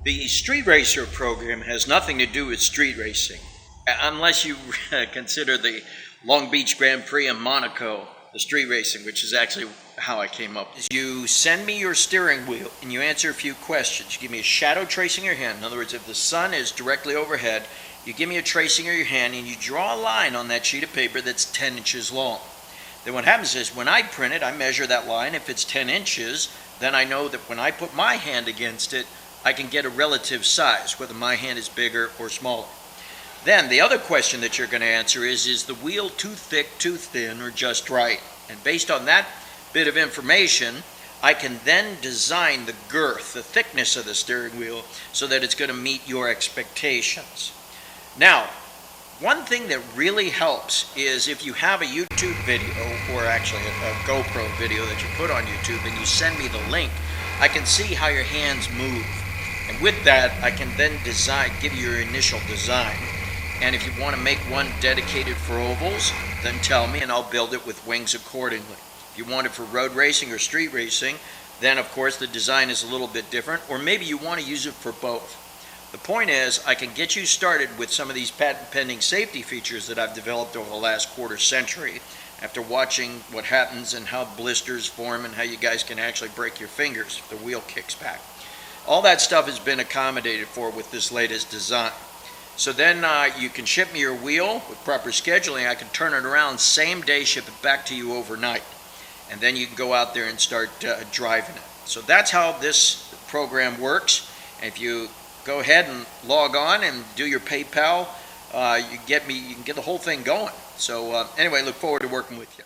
The Street Racer program has nothing to do with street racing, unless you consider the Long Beach Grand Prix in Monaco, the street racing, which is actually how I came up. You send me your steering wheel and you answer a few questions. You give me a shadow tracing your hand. In other words, if the sun is directly overhead, you give me a tracing of your hand and you draw a line on that sheet of paper that's 10 inches long. Then what happens is when I print it, I measure that line. If it's 10 inches, then I know that when I put my hand against it, I can get a relative size, whether my hand is bigger or smaller. Then the other question that you're going to answer is the wheel too thick, too thin, or just right? And based on that bit of information, I can then design the girth, the thickness of the steering wheel, so that it's going to meet your expectations. Now, one thing that really helps is if you have a YouTube video, or actually a GoPro video that you put on YouTube, and you send me the link, I can see how your hands move. And with that, I can then give you your initial design. And if you want to make one dedicated for ovals, then tell me and I'll build it with wings accordingly. If you want it for road racing or street racing, then of course the design is a little bit different, or maybe you want to use it for both. The point is, I can get you started with some of these patent pending safety features that I've developed over the last quarter century after watching what happens and how blisters form and how you guys can actually break your fingers if the wheel kicks back. All that stuff has been accommodated for with this latest design. So then you can ship me your wheel with proper scheduling. I can turn it around same day, ship it back to you overnight. And then you can go out there and start driving it. So that's how this program works. And if you go ahead and log on and do your PayPal, you can get the whole thing going. So anyway, look forward to working with you.